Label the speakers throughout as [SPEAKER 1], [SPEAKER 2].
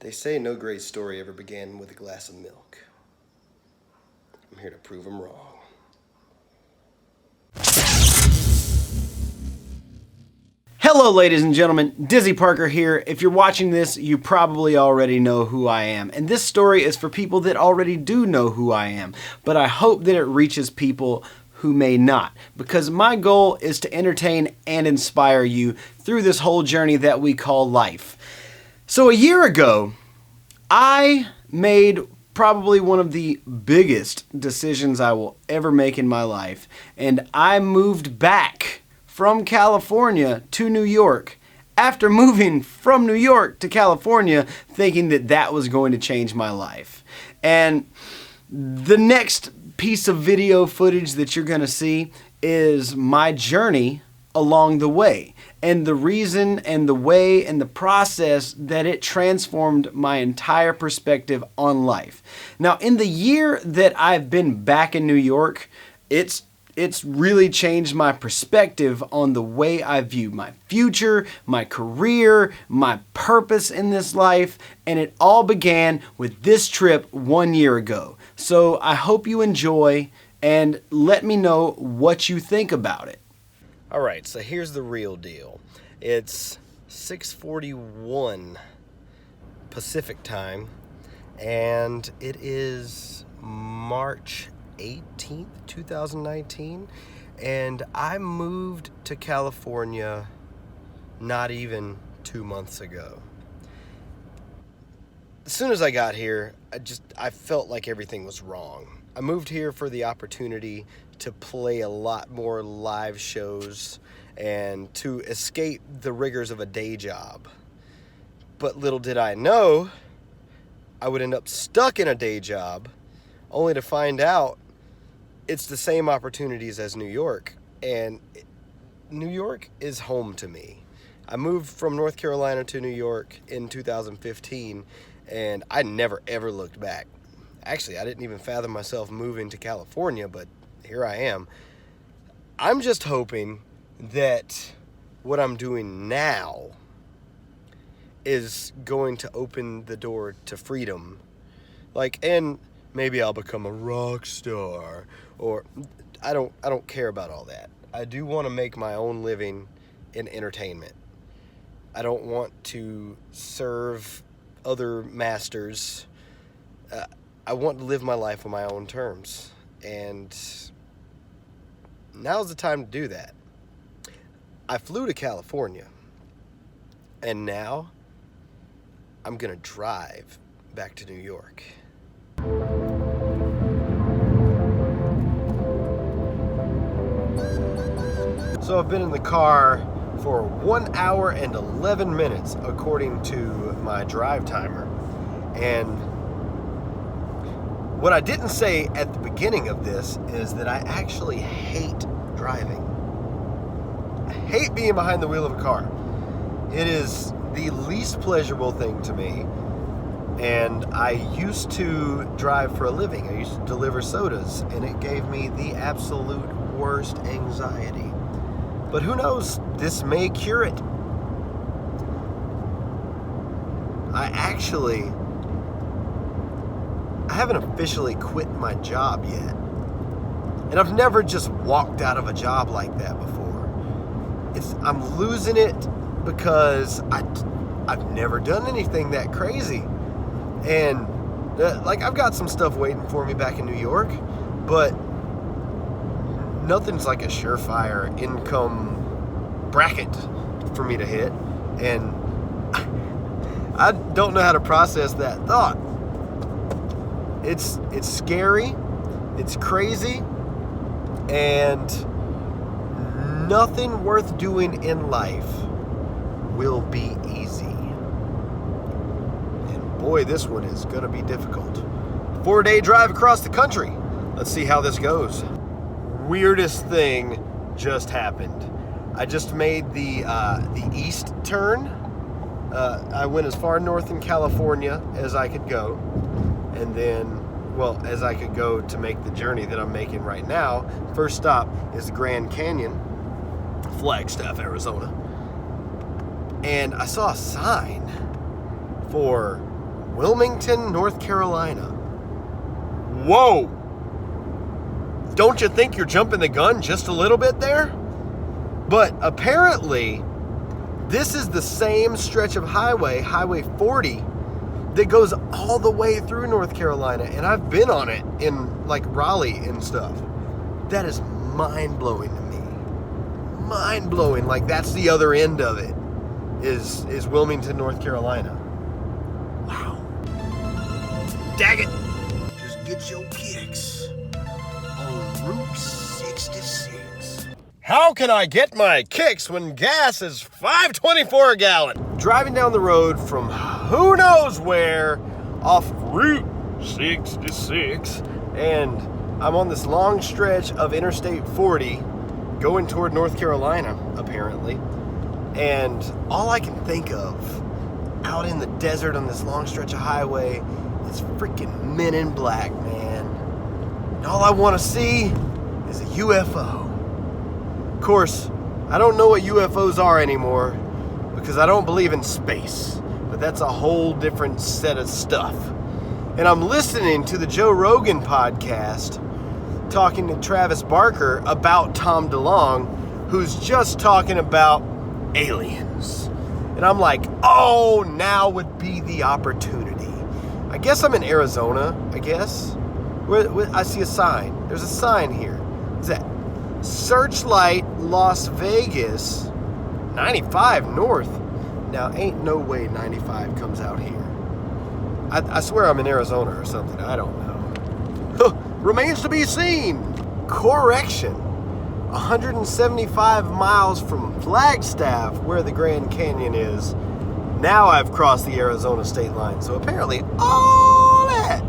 [SPEAKER 1] They say no great story ever began with a glass of milk. I'm here to prove them wrong.
[SPEAKER 2] Hello ladies and gentlemen, Dizzy Parker here. If you're watching this, you probably already know who I am. And this story is for people that already do know who I am. But I hope that it reaches people who may not. Because my goal is to entertain and inspire you through this whole journey that we call life. So a year ago, I made probably one of the biggest decisions I will ever make in my life. And I moved back from California to New York after moving from New York to California, thinking that that was going to change my life. And the next piece of video footage that you're going to see is my journey along the way, and the reason and the way and the process that it transformed my entire perspective on life. Now, in the year that I've been back in New York, it's really changed my perspective on the way I view my future, my career, my purpose in this life, and it all began with this trip 1 year ago. So I hope you enjoy and let me know what you think about it.
[SPEAKER 1] All right, so here's the real deal. It's 6:41 Pacific time, and it is March 18th, 2019, and I moved to California not even 2 months ago. As soon as I got here, I felt like everything was wrong. I moved here for the opportunity to play a lot more live shows and to escape the rigors of a day job. But little did I know, I would end up stuck in a day job, only to find out it's the same opportunities as New York, and New York is home to me. I moved from North Carolina to New York in 2015, and I never ever looked back. Actually, I didn't even fathom myself moving to California, but here I am. I'm just hoping that what I'm doing now is going to open the door to freedom. And maybe I'll become a rock star, or I don't care about all that. I do want to make my own living in entertainment. I don't want to serve other masters. I want to live my life on my own terms, and now's the time to do that. I flew to California, and now I'm gonna drive back to New York. So I've been in the car for 1 hour and 11 minutes according to my drive timer. And what I didn't say at the beginning of this is that I actually hate driving. I hate being behind the wheel of a car. It is the least pleasurable thing to me. And I used to drive for a living. I used to deliver sodas, and it gave me the absolute worst anxiety. But who knows, this may cure it. I haven't officially quit my job yet. And I've never just walked out of a job like that before. I'm losing it because I've never done anything that crazy. And I've got some stuff waiting for me back in New York, but nothing's like a surefire income bracket for me to hit. And I don't know how to process that thought. It's scary, it's crazy, and nothing worth doing in life will be easy. And boy, this one is gonna be difficult. 4-day drive across the country. Let's see how this goes. Weirdest thing just happened. I just made the east turn. I went as far north in California as I could go, and then, as I could go to make the journey that I'm making right now. First stop is the Grand Canyon, Flagstaff, Arizona. And I saw a sign for Wilmington, North Carolina. Whoa! Don't you think you're jumping the gun just a little bit there? But apparently, this is the same stretch of highway, Highway 40, that goes all the way through North Carolina, and I've been on it in like Raleigh and stuff. That is mind-blowing to me. Mind-blowing. Like, that's the other end of it, is Wilmington, North Carolina. Wow. Dag it. Just get your kicks on Route 66. How can I get my kicks when gas is $5.24 a gallon? Driving down the road from who knows where off Route 66, and I'm on this long stretch of Interstate 40 going toward North Carolina, apparently. And all I can think of out in the desert on this long stretch of highway is freaking men in black, man. And all I want to see is a UFO. Of course, I don't know what UFOs are anymore because I don't believe in space, but that's a whole different set of stuff. And I'm listening to the Joe Rogan podcast talking to Travis Barker about Tom DeLonge, who's just talking about aliens. And I'm like, oh, now would be the opportunity. I guess I'm in Arizona, I guess. I see a sign. There's a sign here. What's that? Searchlight Las Vegas 95 north. Now, ain't no way 95 comes out here. I swear I'm in Arizona or something. I don't know. Remains to be seen. Correction. 175 miles from Flagstaff, where the Grand Canyon is. Now I've crossed the Arizona state line. So apparently all that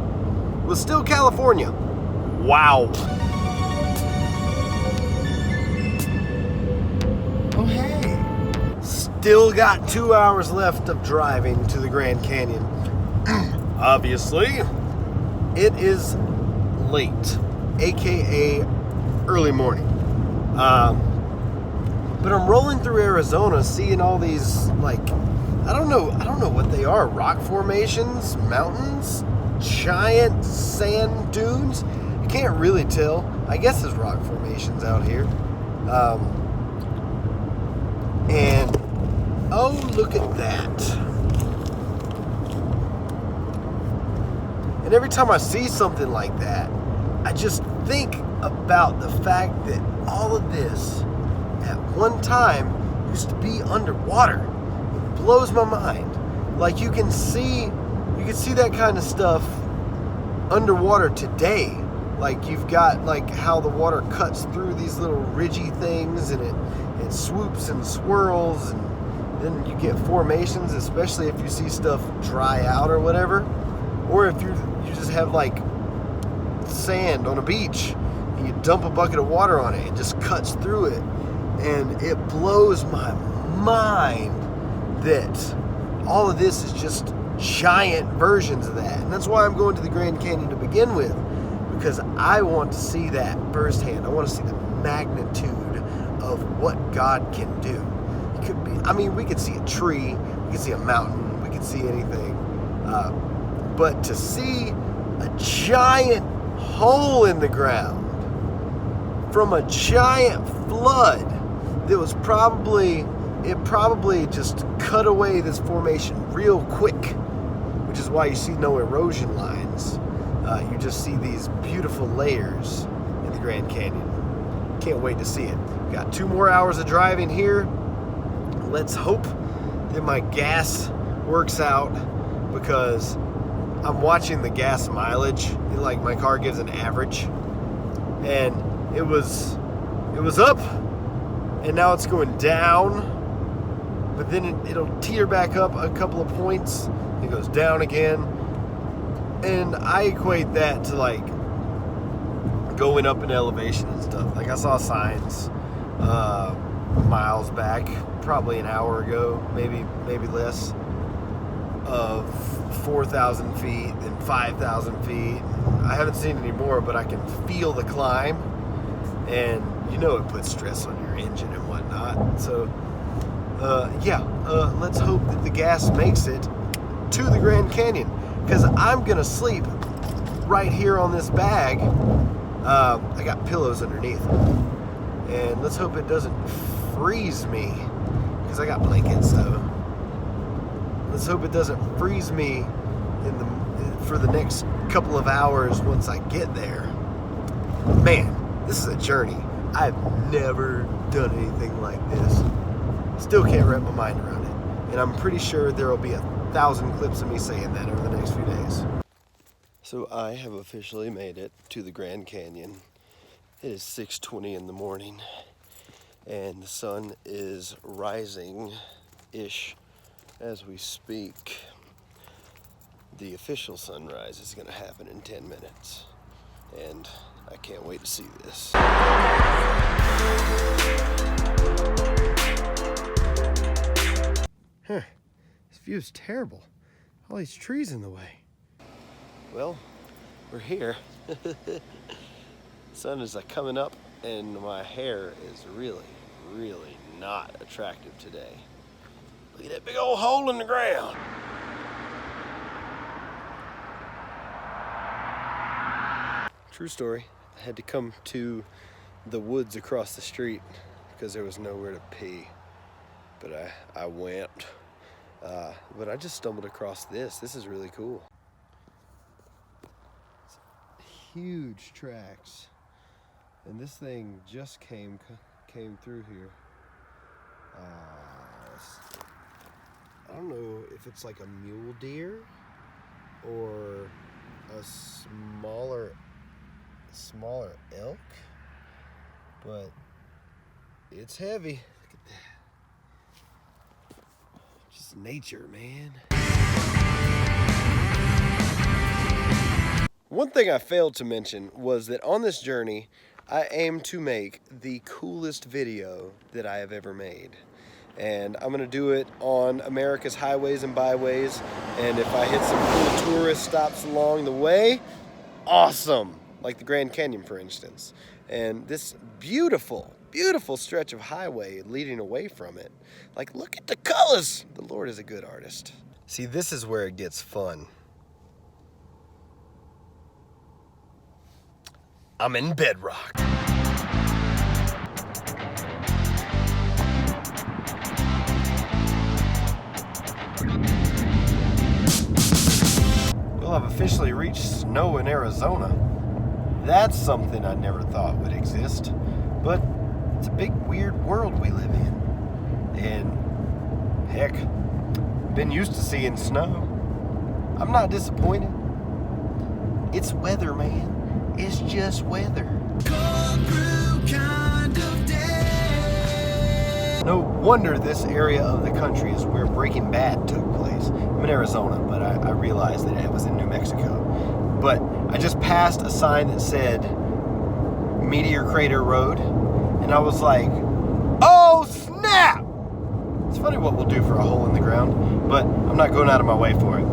[SPEAKER 1] was still California. Wow. Oh, hey. Still got 2 hours left of driving to the Grand Canyon. Obviously, it is late, aka early morning. But I'm rolling through Arizona, seeing all these, like, I don't know what they are. Rock formations, mountains, giant sand dunes. I can't really tell. I guess there's rock formations out here. And oh, look at that. And every time I see something like that, I just think about the fact that all of this at one time used to be underwater. It blows my mind. Like, you can see that kind of stuff underwater today. Like, you've got like how the water cuts through these little ridgy things, and it swoops and swirls, and then you get formations, especially if you see stuff dry out or whatever, or if you just have like sand on a beach and you dump a bucket of water on it just cuts through it. And it blows my mind that all of this is just giant versions of that. And that's why I'm going to the Grand Canyon to begin with, because I want to see that firsthand. I want to see the magnitude of what God can do. It could be, I mean, we could see a tree, we could see a mountain, we could see anything. But to see a giant hole in the ground from a giant flood that was probably just cut away this formation real quick, which is why you see no erosion lines. You just see these beautiful layers in the Grand Canyon. Can't wait to see it. We got 2 more hours of driving here. Let's hope that my gas works out, because I'm watching the gas mileage. Like, my car gives an average, and it was up, and now it's going down, but then it'll teeter back up a couple of points. It goes down again, and I equate that to like going up in elevation and stuff. Like, I saw signs miles back, probably an hour ago, maybe less, of 4,000 feet and 5,000 feet. I haven't seen any more, but I can feel the climb, and it puts stress on your engine and whatnot. So let's hope that the gas makes it to the Grand Canyon. because I'm gonna sleep right here on this bag. I got pillows underneath, and let's hope it doesn't freeze me, because I got blankets though. Let's hope it doesn't freeze me for the next couple of hours once I get there. Man, this is a journey. I've never done anything like this. Still can't wrap my mind around it. And I'm pretty sure there will be 1,000 clips of me saying that over the next few days. So I have officially made it to the Grand Canyon. It is 6:20 in the morning, and the sun is rising-ish as we speak. The official sunrise is going to happen in 10 minutes, and I can't wait to see this. Huh, this view is terrible. All these trees in the way. Well, we're here. Sun is coming up, and my hair is really, really not attractive today. Look at that big old hole in the ground. True story. I had to come to the woods across the street because there was nowhere to pee. But I went. But I just stumbled across this. This is really cool. It's huge tracks. And this thing just came through here. I don't know if it's like a mule deer or a smaller elk, but it's heavy. Look at that. Just nature, man. One thing I failed to mention was that on this journey, I aim to make the coolest video that I have ever made. And I'm gonna do it on America's highways and byways. And if I hit some cool tourist stops along the way, awesome. Like the Grand Canyon, for instance. And this beautiful, beautiful stretch of highway leading away from it. Like, look at the colors. The Lord is a good artist. See, this is where it gets fun. I'm in bedrock. Well, I've officially reached snow in Arizona. That's something I never thought would exist. But it's a big, weird world we live in. And heck, been used to seeing snow. I'm not disappointed. It's weather, man. It's just weather. No wonder this area of the country is where Breaking Bad took place. I'm in Arizona, but I realized that it was in New Mexico. But I just passed a sign that said Meteor Crater Road, and I was like, oh snap! It's funny what we'll do for a hole in the ground, but I'm not going out of my way for it.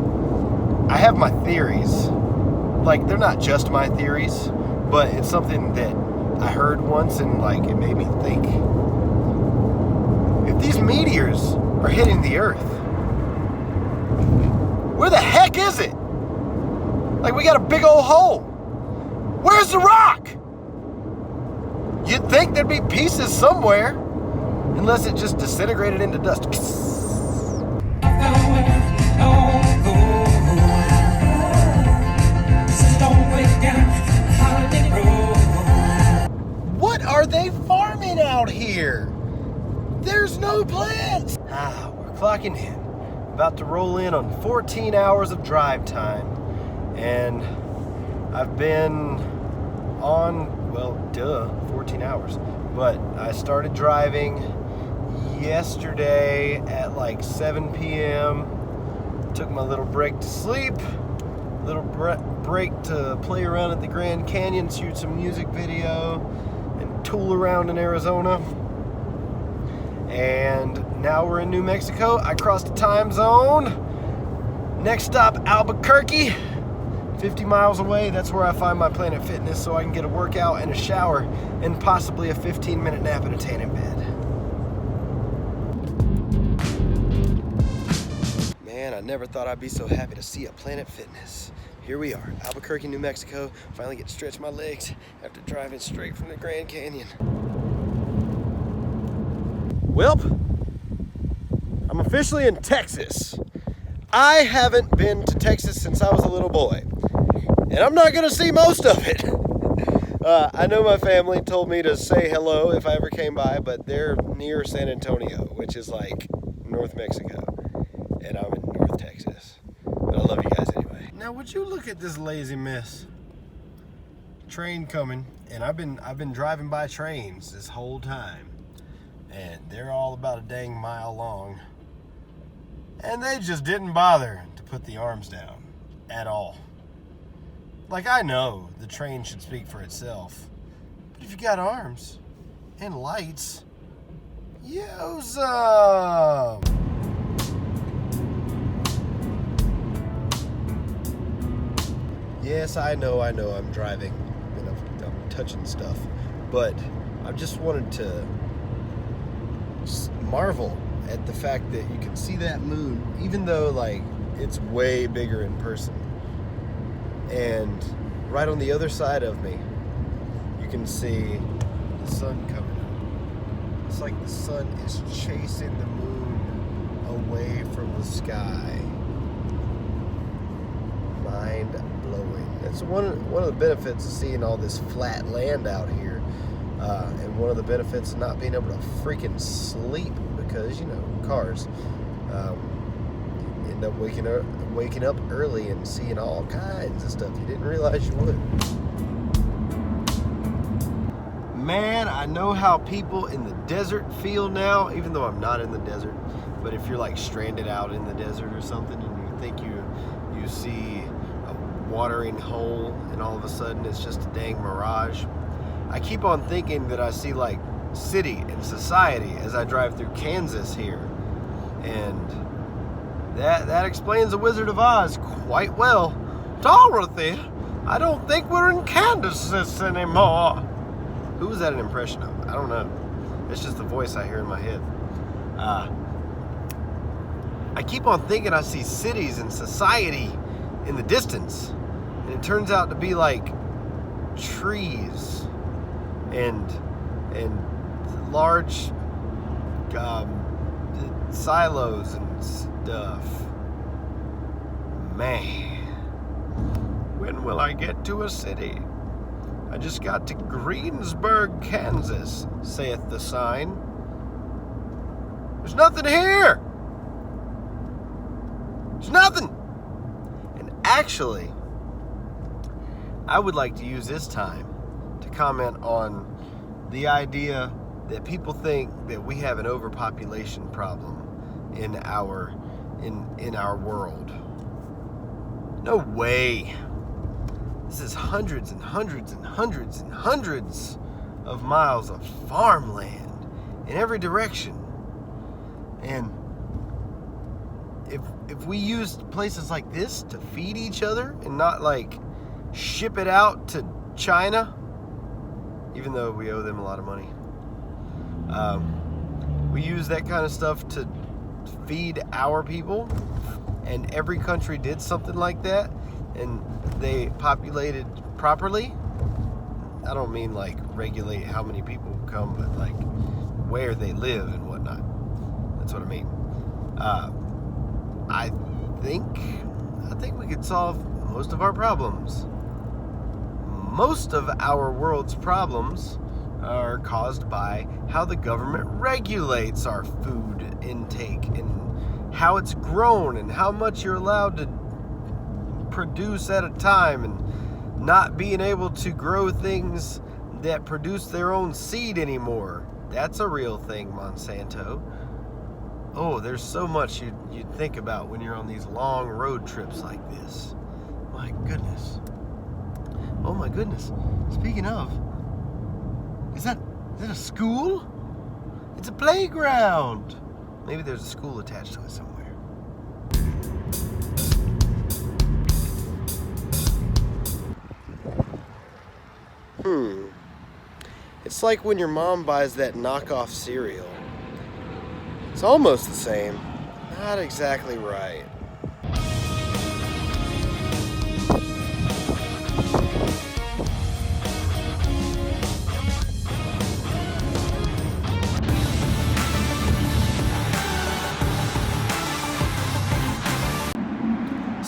[SPEAKER 1] I have my theories. Like, they're not just my theories, but it's something that I heard once and like it made me think. If these meteors are hitting the Earth, where the heck is it? Like, we got a big old hole. Where's the rock? You'd think there'd be pieces somewhere, unless it just disintegrated into dust. What are they farming out here? There's no plants. We're clocking in. About to roll in on 14 hours of drive time. And I've been on, well, 14 hours. But I started driving yesterday at like 7 p.m. Took my little break to sleep. Little break to play around at the Grand Canyon, shoot some music video, and tool around in Arizona. And now we're in New Mexico. I crossed the time zone. Next stop, Albuquerque. 50 miles away, that's where I find my Planet Fitness so I can get a workout and a shower and possibly a 15-minute nap and a tan in bed. Man, I never thought I'd be so happy to see a Planet Fitness. Here we are, Albuquerque, New Mexico. Finally get to stretch my legs after driving straight from the Grand Canyon. Welp, I'm officially in Texas. I haven't been to Texas since I was a little boy, and I'm not gonna see most of it. I know my family told me to say hello if I ever came by, but they're near San Antonio, which is like North Mexico, and I'm in North Texas. But I love you guys anyway. Now, would you look at this lazy mess? Train coming, and I've been driving by trains this whole time, and they're all about a dang mile long, and they just didn't bother to put the arms down at all. Like, I know the train should speak for itself, but if you got arms and lights, use them. Yes, I know I'm driving and I'm touching stuff, but I just wanted to marvel at the fact that you can see that moon, even though like it's way bigger in person. And right on the other side of me, you can see the sun coming up. It's like the sun is chasing the moon away from the sky. Mind blowing. It's one of the benefits of seeing all this flat land out here, and one of the benefits of not being able to freaking sleep because, you know, cars. End up waking up early and seeing all kinds of stuff you didn't realize you would. Man, I know how people in the desert feel now, even though I'm not in the desert. But if you're like stranded out in the desert or something and you think you see a watering hole and all of a sudden it's just a dang mirage, I keep on thinking that I see like city and society as I drive through Kansas here, and that explains the Wizard of Oz quite well. Dorothy, I don't think we're in Kansas anymore. Who was that an impression of? I don't know. It's just the voice I hear in my head. I keep on thinking I see cities and society in the distance, and it turns out to be like trees and large silos and stuff. Man, when will I get to a city? I just got to Greensburg, Kansas, saith the sign. There's nothing here. There's nothing. And actually, I would like to use this time to comment on the idea that people think that we have an overpopulation problem in our world. No way. This is hundreds and hundreds and hundreds and hundreds of miles of farmland in every direction. And if we used places like this to feed each other and not like ship it out to China, even though we owe them a lot of money, we use that kind of stuff to feed our people, and every country did something like that, and they populated properly. I don't mean like regulate how many people come, but like where they live and whatnot. That's what I mean. I think we could solve most of our problems. Most of our world's problems are caused by how the government regulates our food intake and how it's grown and how much you're allowed to produce at a time, and not being able to grow things that produce their own seed anymore. That's a real thing, Monsanto. Oh, there's so much you'd think about when you're on these long road trips like this. My goodness. Oh my goodness. Speaking of, is that a school? It's a playground. Maybe there's a school attached to it somewhere. It's like when your mom buys that knockoff cereal. It's almost the same, not exactly right.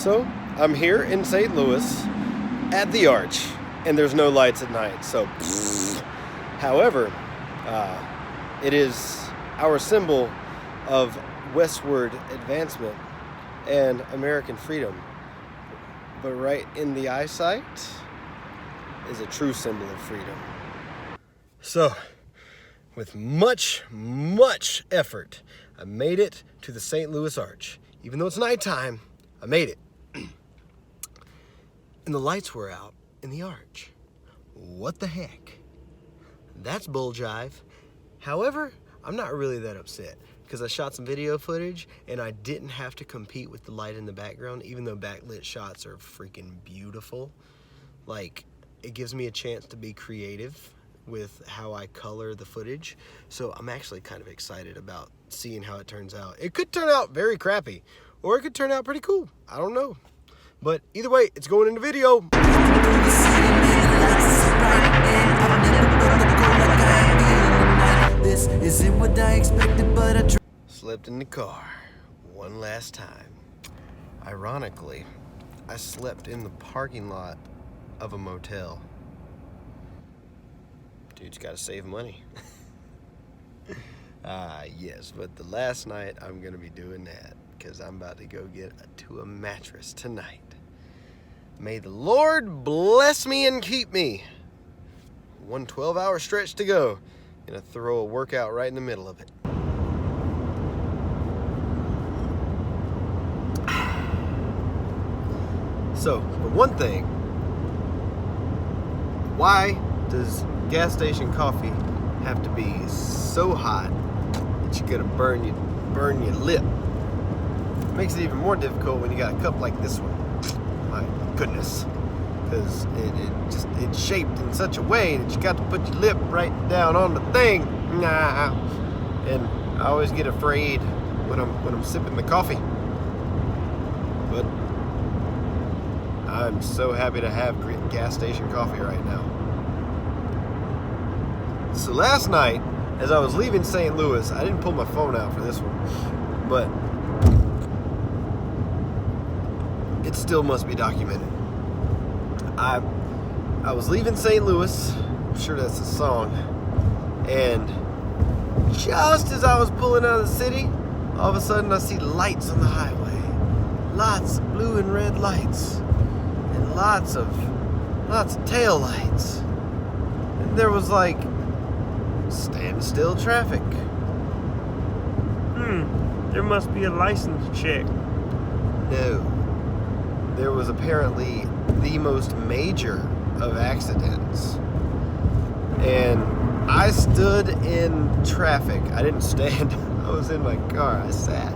[SPEAKER 1] So I'm here in St. Louis at the Arch, and there's no lights at night. So, however, it is our symbol of westward advancement and American freedom. But right in the eyesight is a true symbol of freedom. So, with much effort, I made it to the St. Louis Arch. Even though it's nighttime, I made it. And the lights were out in the arch. What the heck? That's bull jive. However, I'm not really that upset because I shot some video footage and I didn't have to compete with the light in the background, even though backlit shots are freaking beautiful. Like, it gives me a chance to be creative with how I color the footage. So I'm actually kind of excited about seeing how it turns out. It could turn out very crappy, or it could turn out pretty cool. I don't know. But either way, it's going into video. This isn't what I expected, but I slept in the car one last time. Ironically, I slept in the parking lot of a motel. Dude's gotta save money. Yes, but the last night I'm gonna be doing that because I'm about to go get a mattress tonight. May the Lord bless me and keep me. One 12-hour stretch to go. Gonna throw a workout right in the middle of it. So, for one thing, why does gas station coffee have to be so hot that you're gonna burn your lip? It makes it even more difficult when you got a cup like this one. My goodness, because it's shaped in such a way that you got to put your lip right down on the thing. Nah, and I always get afraid when I'm sipping the coffee. But I'm so happy to have gas station coffee right now. So last night, as I was leaving St. Louis, I didn't pull my phone out for this one, but it still must be documented. I was leaving St. Louis, I'm sure that's a song, and just as I was pulling out of the city, all of a sudden I see lights on the highway. Lots of blue and red lights, and lots of tail lights. And there was like standstill traffic.
[SPEAKER 3] There must be a license check.
[SPEAKER 1] No. There was apparently the most major of accidents. And I stood in traffic. I didn't stand. I was in my car. I sat.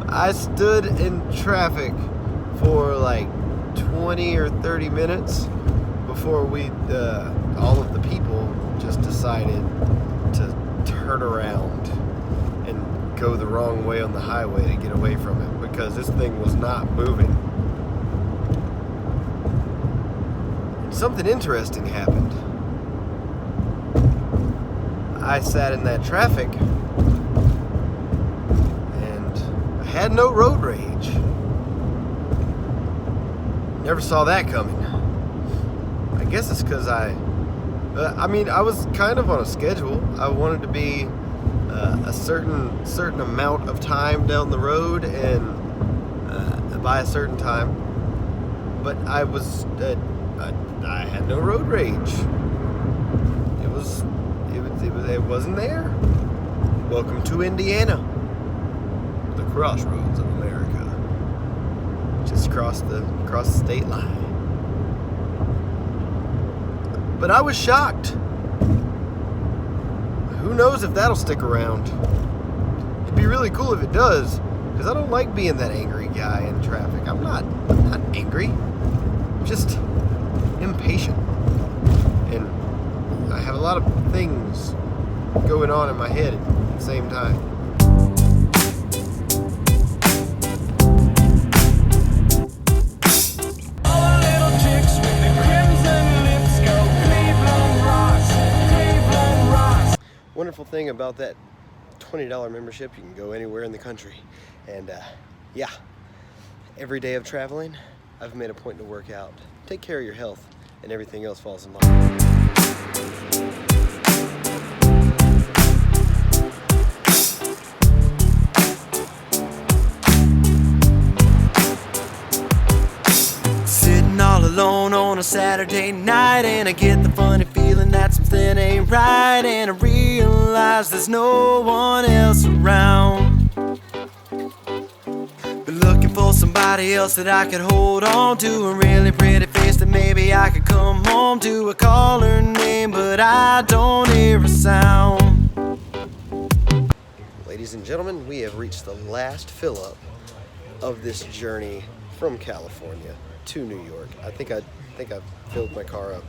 [SPEAKER 1] I stood in traffic for like 20 or 30 minutes before all of the people just decided to turn around and go the wrong way on the highway to get away from it because this thing was not moving. And something interesting happened. I sat in that traffic and I had no road rage. Never saw that coming. I guess it's because I was kind of on a schedule. I wanted to be a certain amount of time down the road and by a certain time, but I had no road rage. It wasn't there. Welcome to Indiana, the crossroads of America. Just across the state line. But I was shocked. Who knows if that'll stick around? It'd be really cool if it does, because I don't like being that angry guy in traffic. I'm not angry. I'm just impatient. And I have a lot of things going on in my head at the same time. Wonderful thing about that $20 membership, you can go anywhere in the country. And yeah, Every day of traveling, I've made a point to work out. Take care of your health, and everything else falls in line.
[SPEAKER 2] All alone on a Saturday night, and I get the funny feeling that something ain't right, and I realize there's no one else around. Been looking for somebody else that I could hold on to, a really pretty face that maybe I could come home to. I call her name, but I don't hear a sound.
[SPEAKER 1] Ladies and gentlemen, we have reached the last fill-up of this journey from California to New York. I think I filled my car up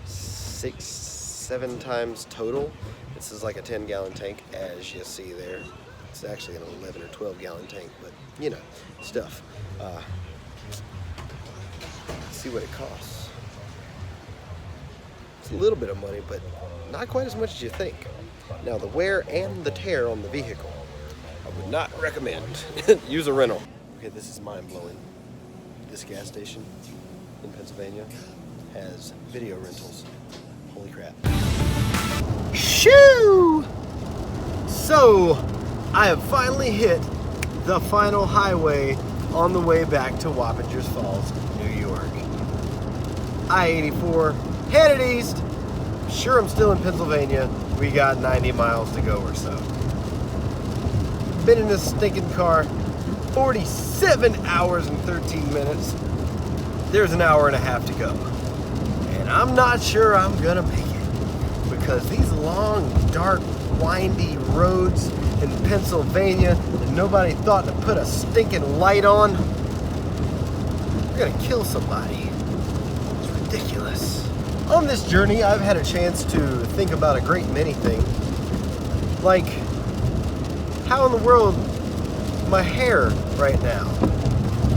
[SPEAKER 1] 6-7 times total. This is like a 10-gallon tank, as you see there. It's actually an 11 or 12-gallon tank, but you know, stuff. See what it costs. It's a little bit of money, but not quite as much as you think. Now, the wear and the tear on the vehicle, I would not recommend. Use a rental. Okay, this is mind-blowing. This gas station in Pennsylvania has video rentals. Holy crap. Shoo! So, I have finally hit the final highway on the way back to Wappingers Falls, New York. I-84, headed east. Sure, I'm still in Pennsylvania. We got 90 miles to go or so. Been in this stinking car 47 hours and 13 minutes. There's an hour and a half to go. And I'm not sure I'm gonna make it, because these long, dark, windy roads in Pennsylvania that nobody thought to put a stinking light on, they're gonna kill somebody. It's ridiculous. On this journey, I've had a chance to think about a great many things. Like, how in the world my hair right now?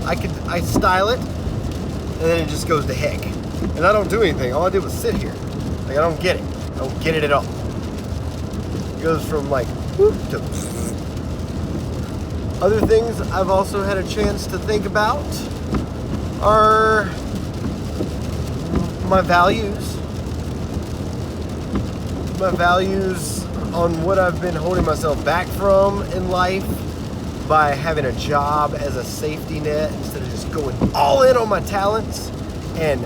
[SPEAKER 1] I style it, and then it just goes to heck. And I don't do anything. All I did was sit here. Like, I don't get it. I don't get it at all. It goes from like whoop to other things I've also had a chance to think about are my values. My values on what I've been holding myself back from in life by having a job as a safety net instead of just going all in on my talents and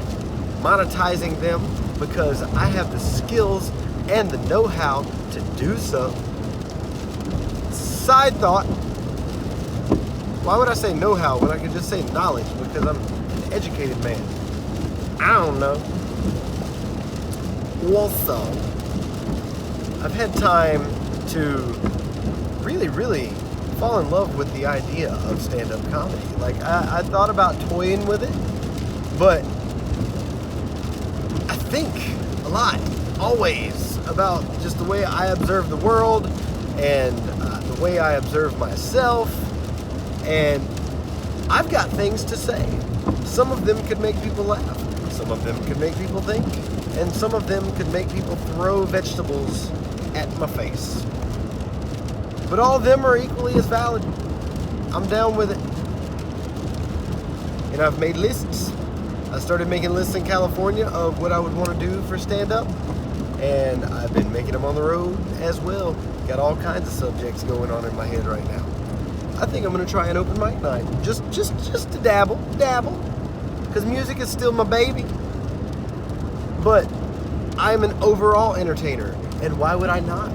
[SPEAKER 1] monetizing them, because I have the skills and the know-how to do so. Side thought, why would I say know-how when I could just say knowledge? Because I'm an educated man. I don't know. Also, I've had time to really fall in love with the idea of stand-up comedy. Like, I thought about toying with it, but I think a lot, always, about just the way I observe the world and the way I observe myself, and I've got things to say. Some of them could make people laugh, some of them could make people think, and some of them could make people throw vegetables at my face. But all of them are equally as valid. I'm down with it. And I've made lists. I started making lists in California of what I would want to do for stand-up, and I've been making them on the road as well. Got all kinds of subjects going on in my head right now. I think I'm gonna try an open mic night, just to dabble, because music is still my baby. But I'm an overall entertainer, and why would I not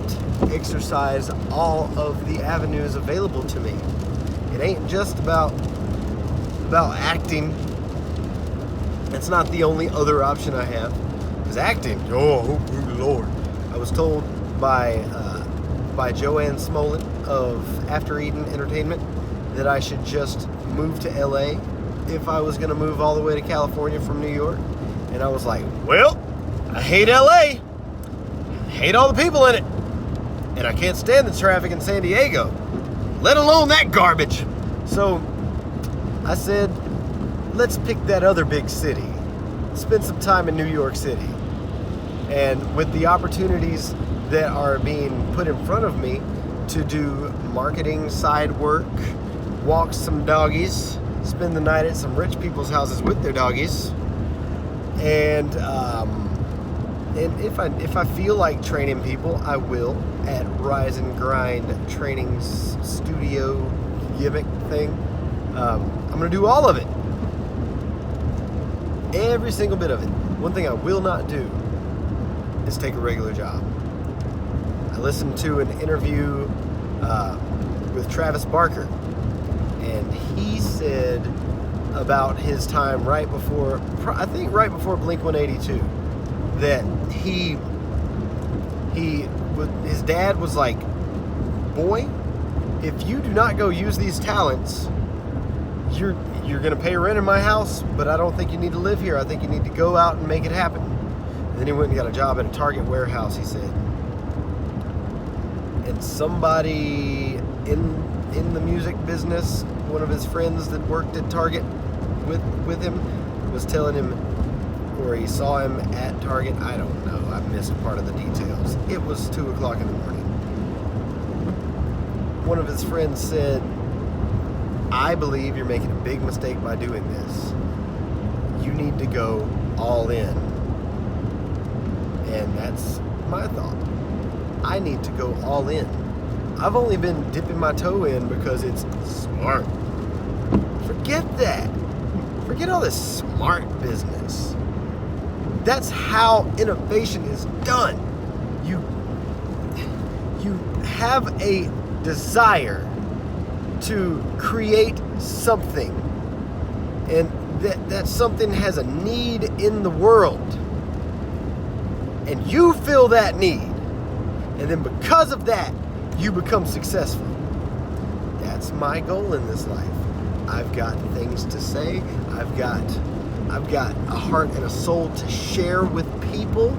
[SPEAKER 1] exercise all of the avenues available to me? It ain't just about acting. It's not the only other option I have. Because acting, oh Lord. I was told by Joanne Smolin of After Eden Entertainment that I should just move to LA if I was going to move all the way to California from New York. And I was like, well, I hate LA. I hate all the people in it. And I can't stand the traffic in San Diego, let alone that garbage. So I said, let's pick that other big city. Spend some time in New York City. And with the opportunities that are being put in front of me to do marketing side work, walk some doggies, spend the night at some rich people's houses with their doggies. And if I feel like training people, I will at Rise and Grind training studio gimmick thing. I'm gonna do all of it, every single bit of it. One thing I will not do is take a regular job. I listened to an interview with Travis Barker, and he said about his time right before Blink-182, that his dad was like, boy, if you do not go use these talents, you're gonna pay rent in my house, but I don't think you need to live here. I think you need to go out and make it happen. And then he went and got a job at a Target warehouse, he said. And somebody in the music business, one of his friends that worked at Target with him, was telling him, or he saw him at Target, I don't know, I missed part of the details. It was 2 o'clock in the morning. One of his friends said, I believe you're making a big mistake by doing this. You need to go all in. And that's my thought. I need to go all in. I've only been dipping my toe in because it's smart. Forget that. Forget all this smart business. That's how innovation is done. You have a desire to create something, and that something has a need in the world, and you fill that need, and then because of that you become successful. That's my goal in this life. I've got things to say. I've got a heart and a soul to share with people,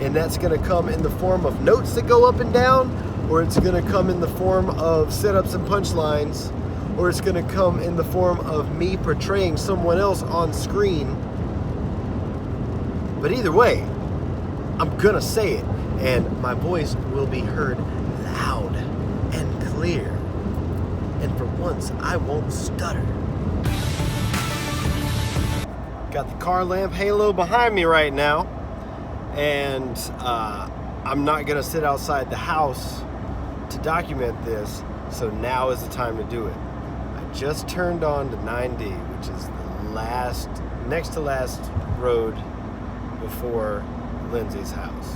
[SPEAKER 1] and that's going to come in the form of notes that go up and down, or it's going to come in the form of setups and punchlines, or it's going to come in the form of me portraying someone else on screen. But either way, I'm going to say it, and my voice will be heard loud and clear. And for once, I won't stutter. Got the car lamp halo behind me right now, and I'm not going to sit outside the house to document this, so now is the time to do it. I just turned on to 9D, which is the next to last road before Lindsay's house,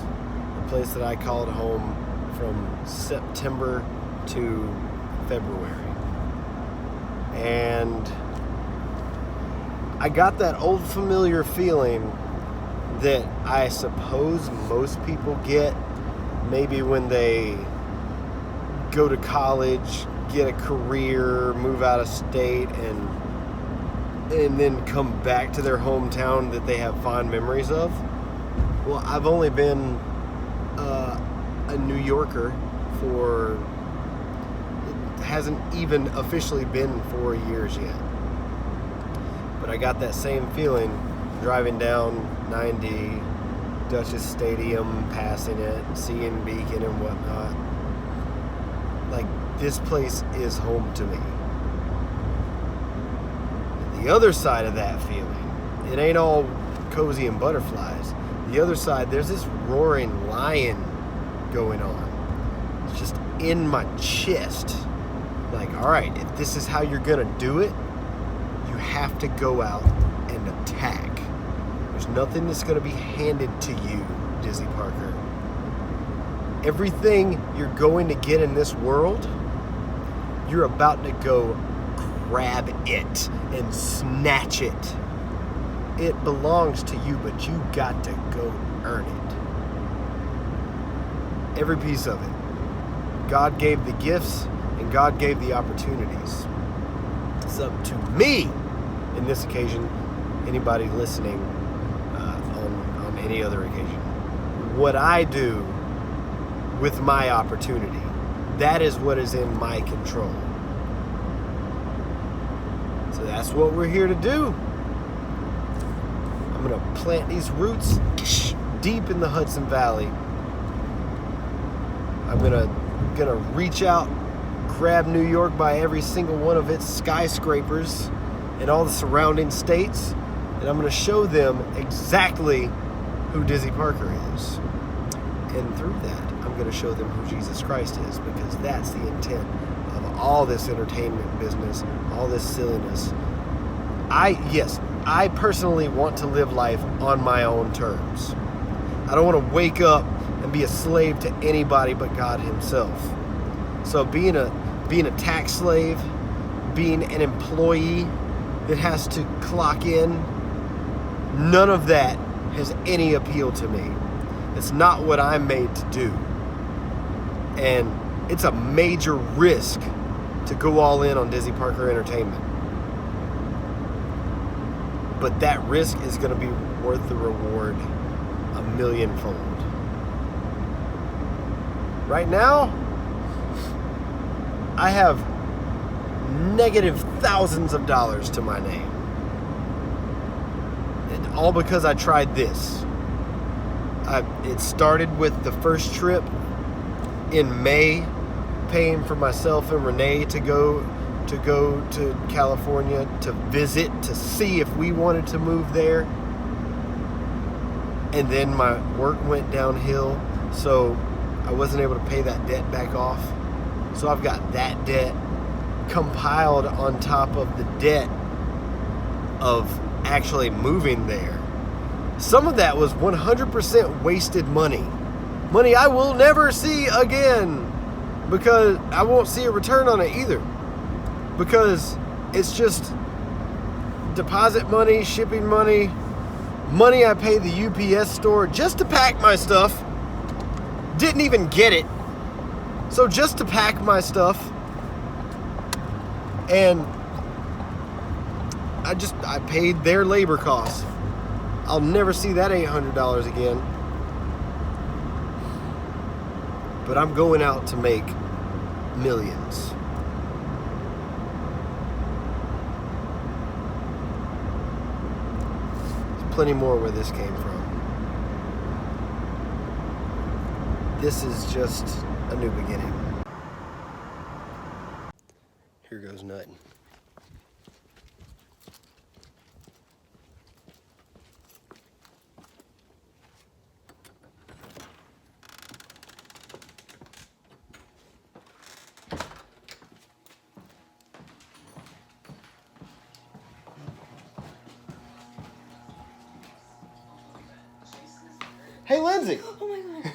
[SPEAKER 1] the place that I called home from September to February. And I got that old familiar feeling that I suppose most people get maybe when they go to college, get a career, move out of state, and then come back to their hometown that they have fond memories of. Well, I've only been a New Yorker for, it hasn't even officially been 4 years yet. But I got that same feeling driving down 90, Dutchess Stadium, passing it, seeing Beacon and whatnot. Like, this place is home to me. The other side of that feeling, it ain't all cozy and butterflies. The other side, there's this roaring lion going on. It's just in my chest. Like, all right, if this is how you're gonna do it, you have to go out and attack. There's nothing that's gonna be handed to you, Dizzy Parker. Everything you're going to get in this world, you're about to go grab it and snatch it. It belongs to you, but you got to go earn it. Every piece of it. God gave the gifts and God gave the opportunities. It's up to me, in this occasion, anybody listening on any other occasion. What I do with my opportunity, that is what is in my control. So that's what we're here to do. I'm gonna plant these roots deep in the Hudson Valley. I'm gonna reach out, grab New York by every single one of its skyscrapers, and all the surrounding states, and I'm going to show them exactly who Dizzy Parker is. And through that, I'm going to show them who Jesus Christ is, because that's the intent of all this entertainment business, all this silliness. I personally want to live life on my own terms. I don't want to wake up and be a slave to anybody but God himself. So being a tax slave, being an employee that has to clock in, none of that has any appeal to me. It's not what I'm made to do. And it's a major risk to go all in on Dizzy Parker Entertainment. But that risk is going to be worth the reward a millionfold. Right now, I have negative thousands of dollars to my name. And all because I tried this. It started with the first trip in May, paying for myself and Renee to go to California to visit, to see if we wanted to move there. And then my work went downhill, so I wasn't able to pay that debt back off. So I've got that debt compiled on top of the debt of actually moving there. Some of that was 100% wasted money. Money I will never see again, because I won't see a return on it either. Because it's just deposit money, shipping money, money I paid the UPS store just to pack my stuff. Didn't even get it. So just to pack my stuff. And I paid their labor costs. I'll never see that $800 again. But I'm going out to make millions. There's plenty more where this came from. This is just a new beginning. Here goes nothing. Hey, Lindsay.
[SPEAKER 4] Oh my god.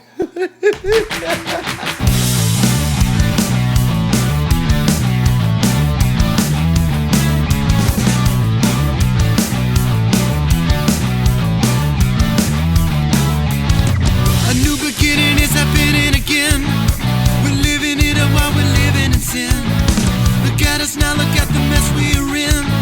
[SPEAKER 5] A new beginning is happening again. We're living it up while we're living in sin. Look at us now, look at the mess we're in.